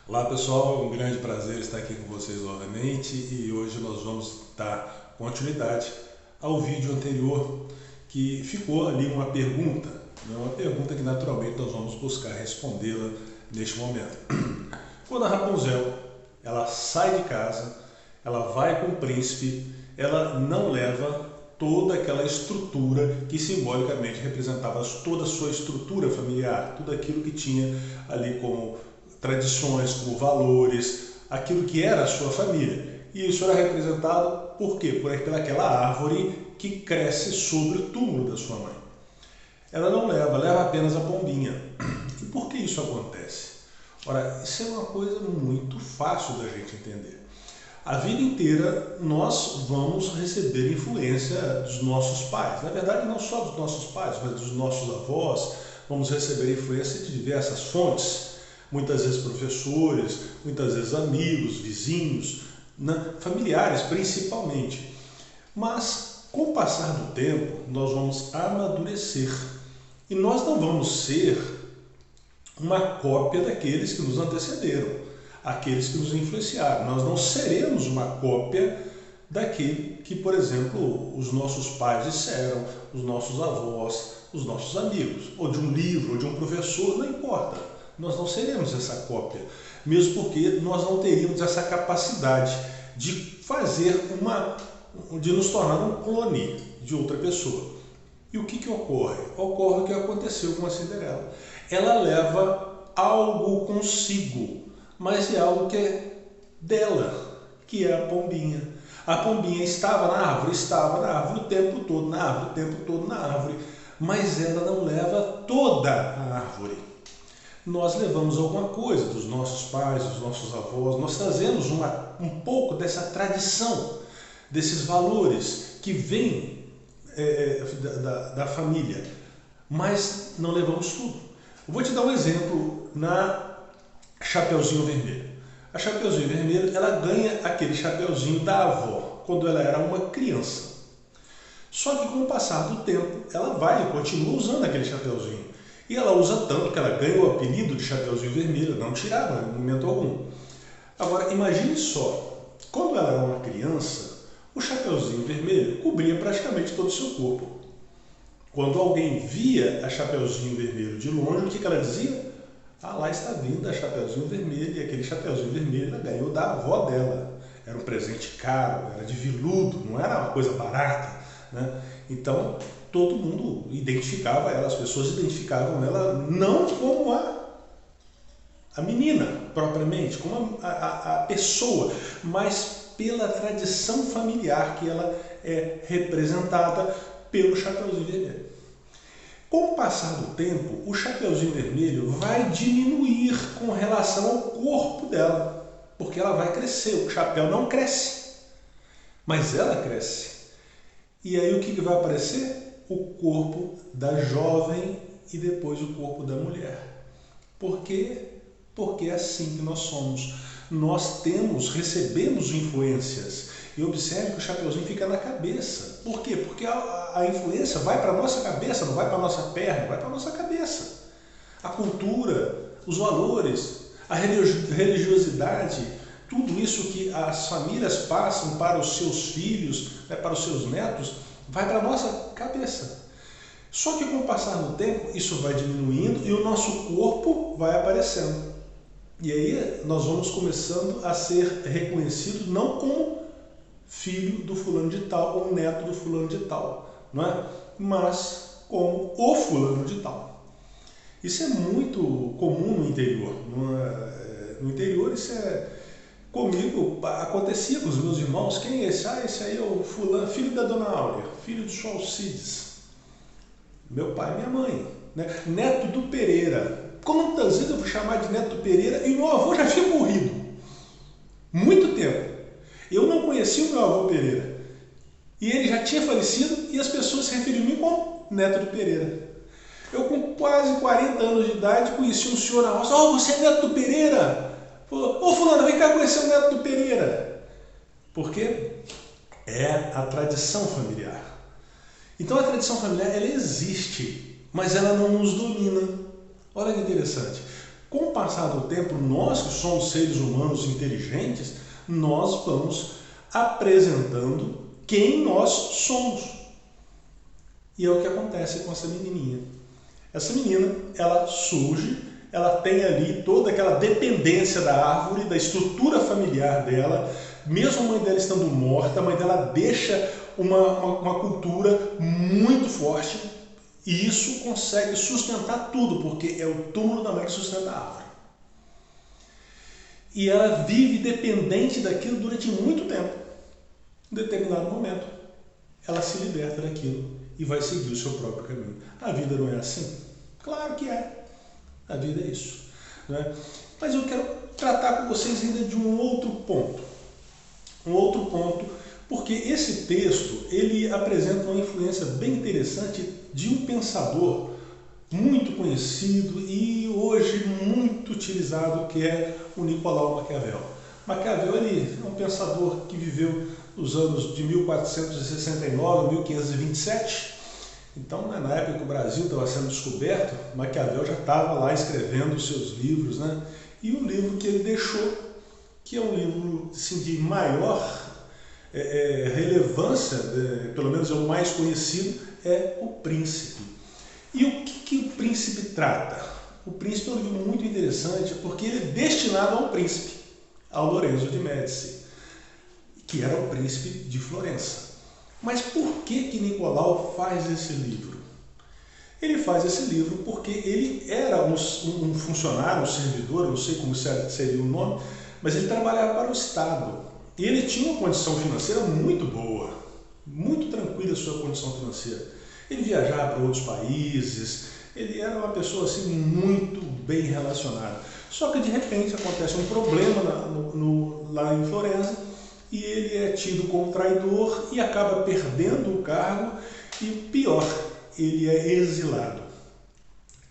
Olá pessoal, é um grande prazer estar aqui com vocês novamente e hoje nós vamos dar continuidade ao vídeo anterior que ficou ali uma pergunta, né? Uma pergunta que naturalmente nós vamos buscar respondê-la neste momento. Quando a Rapunzel ela sai de casa, ela vai com o príncipe, ela não leva toda aquela estrutura que simbolicamente representava toda a sua estrutura familiar, tudo aquilo que tinha ali como tradições, como valores, aquilo que era a sua família. E isso era representado por quê? Por aquela árvore que cresce sobre o túmulo da sua mãe. Ela não leva apenas a pombinha. E por que isso acontece? Ora, isso é uma coisa muito fácil da gente entender. A vida inteira nós vamos receber influência dos nossos pais. Na verdade, não só dos nossos pais, mas dos nossos avós. Vamos receber influência de diversas fontes. Muitas vezes professores, muitas vezes amigos, vizinhos, né? Familiares principalmente. Mas com o passar do tempo, nós vamos amadurecer. E nós não vamos ser uma cópia daqueles que nos antecederam, aqueles que nos influenciaram. Nós não seremos uma cópia daquele que, por exemplo, os nossos pais disseram, os nossos avós, os nossos amigos, ou de um livro, ou de um professor, não importa. Nós não seremos essa cópia, mesmo porque nós não teríamos essa capacidade de de nos tornar um clone de outra pessoa. E o que ocorre? Ocorre o que aconteceu com a Cinderela. Ela leva algo consigo, mas é algo que é dela, que é a pombinha. A pombinha estava na árvore o tempo todo, na árvore, o tempo todo na árvore, mas ela não leva toda a árvore. Nós levamos alguma coisa dos nossos pais, dos nossos avós, nós trazemos um pouco dessa tradição, desses valores que vêm da família, mas não levamos tudo. Eu vou te dar um exemplo na Chapeuzinho Vermelho. A Chapeuzinho Vermelho, ela ganha aquele chapeuzinho da avó quando ela era uma criança. Só que com o passar do tempo, ela vai e continua usando aquele chapeuzinho. E ela usa tanto que ela ganha o apelido de Chapeuzinho Vermelho, não tirava em momento algum. Agora, imagine só, quando ela era uma criança, o Chapeuzinho Vermelho cobria praticamente todo o seu corpo. Quando alguém via a Chapeuzinho Vermelho de longe, o que ela dizia? Ah, lá está vindo a Chapeuzinho Vermelho, e aquele Chapeuzinho Vermelho ela ganhou da avó dela. Era um presente caro, era de veludo, não era uma coisa barata, né? Então, todo mundo identificava ela, as pessoas identificavam ela não como a menina propriamente, como a pessoa, mas pela tradição familiar que ela é representada pelo Chapeuzinho Vermelho. Com o passar do tempo, o Chapeuzinho Vermelho vai diminuir com relação ao corpo dela, porque ela vai crescer. O chapéu não cresce, mas ela cresce. E aí o que vai aparecer? O corpo da jovem e depois o corpo da mulher. Por quê? Porque é assim que nós somos. Nós recebemos influências. E observe que o chapeuzinho fica na cabeça. Por quê? Porque a influência vai para a nossa cabeça, não vai para a nossa perna, vai para a nossa cabeça. A cultura, os valores, a religiosidade, tudo isso que as famílias passam para os seus filhos, né, para os seus netos, vai para a nossa cabeça. Só que com o passar do tempo, isso vai diminuindo e o nosso corpo vai aparecendo. E aí nós vamos começando a ser reconhecidos não como filho do fulano de tal ou neto do fulano de tal, não é? Mas como o fulano de tal. Isso é muito comum no interior. No interior isso comigo acontecia com os meus irmãos. Quem é esse? Ah, esse aí é o fulano, filho da dona Áurea, filho do João Alcides. Meu pai e minha mãe, né? Neto do Pereira. Quantas vezes eu vou chamar de Neto do Pereira e meu avô já tinha morrido? Muito tempo. Eu não conhecia o meu avô Pereira. E ele já tinha falecido e as pessoas se referiam a mim como Neto do Pereira. Eu com quase 40 anos de idade conheci um senhor na roça. Oh, você é Neto do Pereira? Falou, ô fulano, vem cá conhecer o Neto do Pereira. Por quê? É a tradição familiar. Então a tradição familiar ela existe, mas ela não nos domina. Olha que interessante. Com o passar do tempo, nós que somos seres humanos inteligentes, nós vamos apresentando quem nós somos. E é o que acontece com essa menininha. Essa menina, ela surge, ela tem ali toda aquela dependência da árvore, da estrutura familiar dela, mesmo a mãe dela estando morta, a mãe dela deixa uma cultura muito forte, e isso consegue sustentar tudo, porque é o túmulo da mãe que sustenta a árvore. E ela vive dependente daquilo durante muito tempo. Em determinado momento, ela se liberta daquilo e vai seguir o seu próprio caminho. A vida não é assim? Claro que é. A vida é isso, né? Mas eu quero tratar com vocês ainda de um outro ponto. Porque esse texto, ele apresenta uma influência bem interessante de um pensador muito conhecido e hoje muito utilizado, que é o Nicolau Maquiavel. Maquiavel, ele é um pensador que viveu nos anos de 1469 a 1527. Então, na época que o Brasil estava sendo descoberto, Maquiavel já estava lá escrevendo os seus livros, né? E o livro que ele deixou, que é um livro assim, de maior relevância, pelo menos é o mais conhecido, é O Príncipe. E o que o Príncipe trata? O Príncipe é um livro muito interessante porque ele é destinado ao príncipe, ao Lorenzo de Médici, que era o príncipe de Florença. Mas por que Nicolau faz esse livro? Ele faz esse livro porque ele era um funcionário, um servidor, eu não sei como seria o nome, mas ele trabalhava para o Estado. E ele tinha uma condição financeira muito boa, muito tranquila a sua condição financeira. Ele viajava para outros países, ele era uma pessoa assim muito bem relacionada. Só que de repente acontece um problema lá em Florença e ele é tido como traidor e acaba perdendo o cargo e pior, ele é exilado.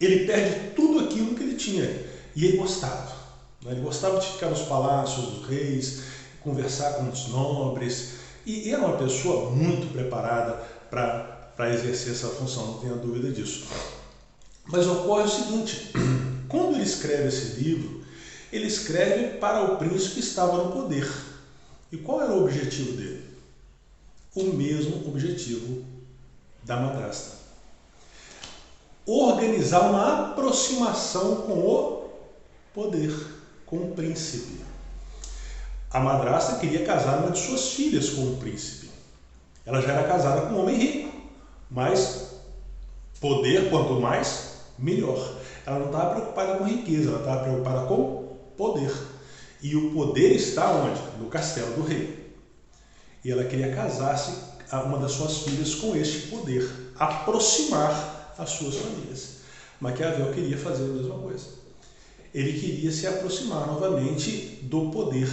Ele perde tudo aquilo que ele tinha e ele gostava. Ele gostava de ficar nos palácios dos reis, conversar com os nobres e era uma pessoa muito preparada para exercer essa função, não tenha dúvida disso. Mas ocorre o seguinte, quando ele escreve esse livro, ele escreve para o príncipe que estava no poder. E qual era o objetivo dele? O mesmo objetivo da madrasta. Organizar uma aproximação com o poder, com o príncipe. A madrasta queria casar uma de suas filhas com o príncipe. Ela já era casada com um homem rico, mas poder, quanto mais, melhor. Ela não estava preocupada com riqueza, ela estava preocupada com poder. E o poder está onde? No castelo do rei. E ela queria casar-se uma das suas filhas com este poder, aproximar as suas famílias. Maquiavel queria fazer a mesma coisa. Ele queria se aproximar novamente do poder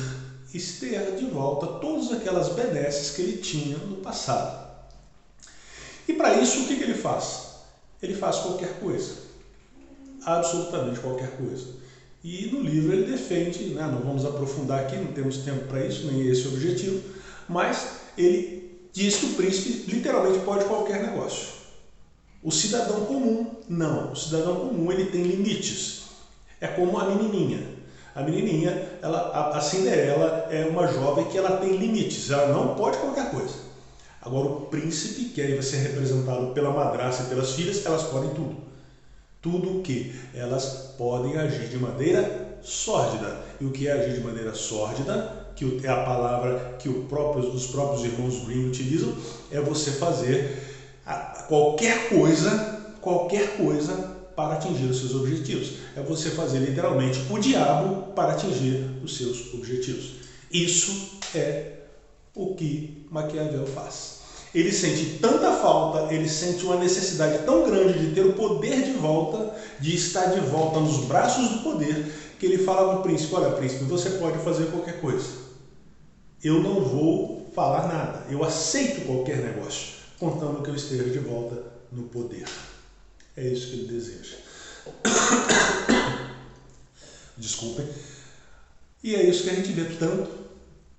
e ter de volta todas aquelas benesses que ele tinha no passado. E para isso, o que ele faz? Ele faz qualquer coisa. Absolutamente qualquer coisa. E no livro ele defende, né, não vamos aprofundar aqui, não temos tempo para isso, nem esse é o objetivo, mas ele diz que o príncipe literalmente pode qualquer negócio. O cidadão comum, não. O cidadão comum ele tem limites. É como a menininha. A menininha, a Cinderela é uma jovem que ela tem limites, ela não pode qualquer coisa. Agora o príncipe, que aí vai ser representado pela madrasta e pelas filhas, elas podem tudo. Tudo o que? Elas podem agir de maneira sórdida. E o que é agir de maneira sórdida, que é a palavra que os próprios irmãos Grimm utilizam, é você fazer qualquer coisa para atingir os seus objetivos. É você fazer literalmente o diabo para atingir os seus objetivos. Isso é o que Maquiavel faz. Ele sente tanta falta, ele sente uma necessidade tão grande de ter o poder de volta, de estar de volta nos braços do poder, que ele fala ao príncipe, olha príncipe, você pode fazer qualquer coisa. Eu não vou falar nada, eu aceito qualquer negócio, contando que eu esteja de volta no poder. É isso que ele deseja. Desculpem. E é isso que a gente vê tanto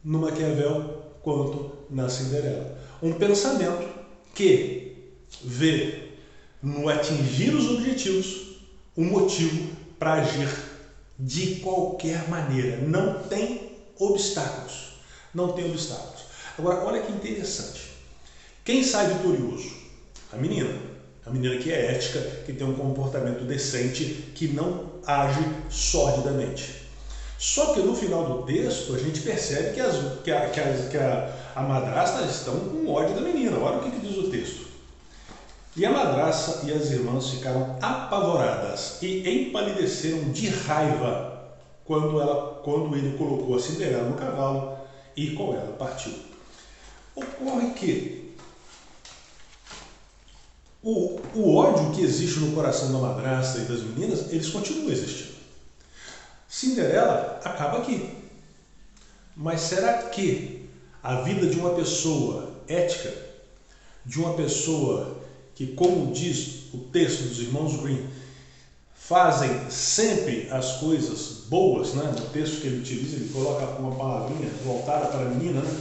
no Maquiavel quanto na Cinderela. Um pensamento que vê no atingir os objetivos um motivo para agir de qualquer maneira. Não tem obstáculos. Não tem obstáculos. Agora, olha que interessante. Quem sai vitorioso? A menina. A menina que é ética, que tem um comportamento decente, que não age sordidamente. Só que no final do texto a gente percebe que a madrasta estão com ódio da menina. Olha o que diz o texto. E a madrasta e as irmãs ficaram apavoradas e empalideceram de raiva quando ele colocou a Cinderela no cavalo e com ela partiu. Ocorre que o ódio que existe no coração da madrasta e das meninas, eles continuam existindo. Cinderela acaba aqui. Mas será que a vida de uma pessoa ética, de uma pessoa que, como diz o texto dos irmãos Grimm, fazem sempre as coisas boas, né? No texto que ele utiliza, ele coloca uma palavrinha voltada para a menina, né?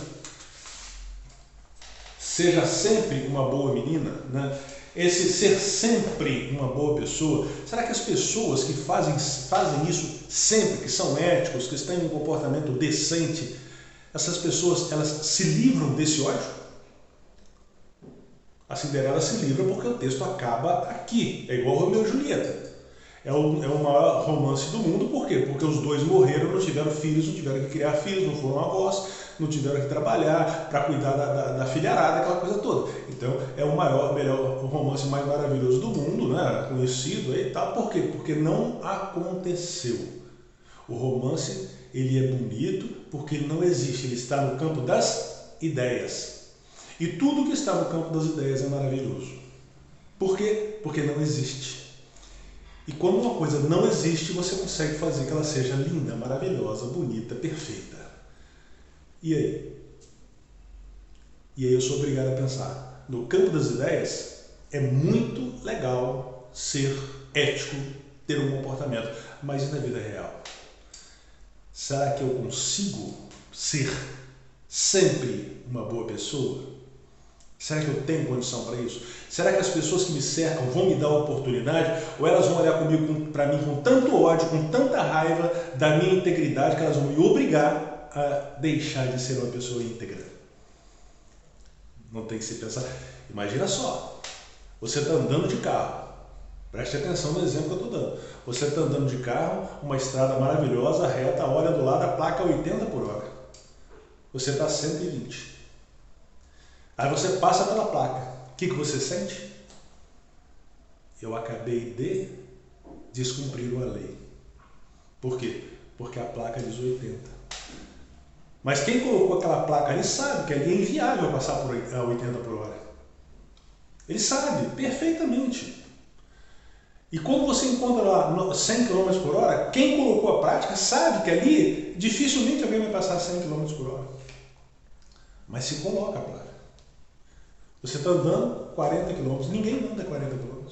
Seja sempre uma boa menina, né? Esse ser sempre uma boa pessoa, será que as pessoas que fazem isso sempre, que são éticos, que têm um comportamento decente, essas pessoas, elas se livram desse ódio? A Cinderela se livra porque o texto acaba aqui, é igual Romeu e Julieta. É o maior romance do mundo, por quê? Porque os dois morreram, não tiveram filhos, não tiveram que criar filhos, não foram avós, não tiveram que trabalhar para cuidar da filharada, aquela coisa toda. Então é o melhor romance mais maravilhoso do mundo, né? Conhecido e tal. Por quê? Porque não aconteceu. O romance, ele é bonito porque ele não existe, ele está no campo das ideias. E tudo que está no campo das ideias é maravilhoso. Por quê? Porque não existe. E quando uma coisa não existe, você consegue fazer que ela seja linda, maravilhosa, bonita, perfeita. E aí? E aí eu sou obrigado a pensar. No campo das ideias, é muito legal ser ético, ter um comportamento. Mas e na vida real? Será que eu consigo ser sempre uma boa pessoa? Será que eu tenho condição para isso? Será que as pessoas que me cercam vão me dar a oportunidade? Ou elas vão olhar para mim com tanto ódio, com tanta raiva da minha integridade, que elas vão me obrigar a deixar de ser uma pessoa íntegra? Não tem que se pensar. Imagina só, você está andando de carro. Preste atenção no exemplo que eu estou dando. Você está andando de carro, uma estrada maravilhosa, reta, olha do lado, a placa 80 por hora. Você está 120. Aí você passa pela placa. O que você sente? Eu acabei de descumprir a lei. Por quê? Porque a placa diz 80. Mas quem colocou aquela placa ali sabe que ali é inviável passar por 80 por hora. Ele sabe perfeitamente. E quando você encontra lá 100 km por hora, quem colocou a prática sabe que ali dificilmente alguém vai passar 100 km por hora. Mas se coloca a placa. Você está andando 40 km, ninguém anda 40 km.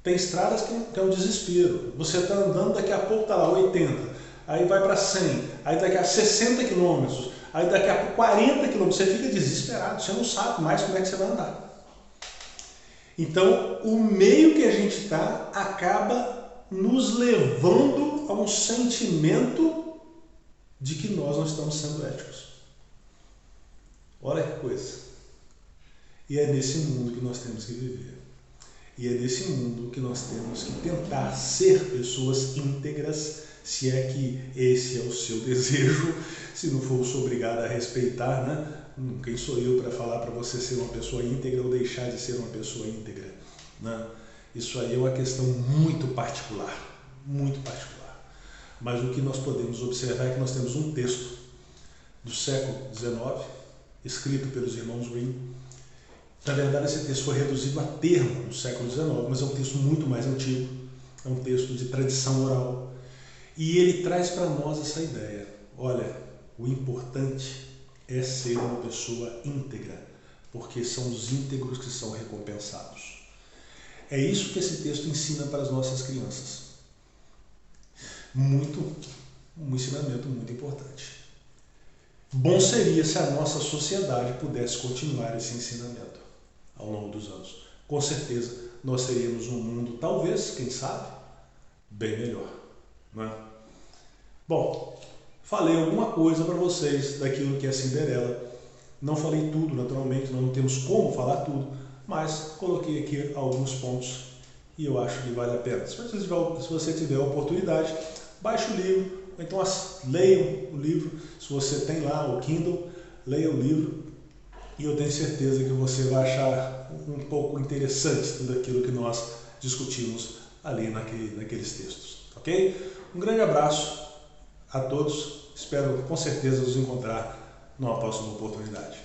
Tem estradas que é um desespero. Você está andando, daqui a pouco está lá 80, aí vai para 100, aí daqui a 60 km, aí daqui a 40 km, você fica desesperado, você não sabe mais como é que você vai andar. Então, o meio que a gente está acaba nos levando a um sentimento de que nós não estamos sendo éticos. Olha que coisa. E é nesse mundo que nós temos que viver. E é nesse mundo que nós temos que tentar ser pessoas íntegras, se é que esse é o seu desejo. Se não for, eu sou obrigado a respeitar, né? Quem sou eu para falar para você ser uma pessoa íntegra ou deixar de ser uma pessoa íntegra, né? Isso aí é uma questão muito particular, muito particular. Mas o que nós podemos observar é que nós temos um texto do século XIX, escrito pelos irmãos Grimm. Na verdade, esse texto foi reduzido a termo no século XIX, mas é um texto muito mais antigo, é um texto de tradição oral. E ele traz para nós essa ideia. Olha, o importante é ser uma pessoa íntegra, porque são os íntegros que são recompensados. É isso que esse texto ensina para as nossas crianças. Um ensinamento muito importante. Bom seria se a nossa sociedade pudesse continuar esse ensinamento ao longo dos anos. Com certeza, nós seríamos um mundo, talvez, quem sabe, bem melhor, não é? Bom, falei alguma coisa para vocês daquilo que é Cinderela. Não falei tudo, naturalmente, nós não temos como falar tudo, mas coloquei aqui alguns pontos e eu acho que vale a pena. Se você tiver a oportunidade, baixe o livro, ou então leia o livro. Se você tem lá o Kindle, leia o livro e eu tenho certeza que você vai achar um pouco interessante tudo aquilo que nós discutimos ali naqueles textos, ok? Um grande abraço a todos, espero com certeza nos encontrar numa próxima oportunidade.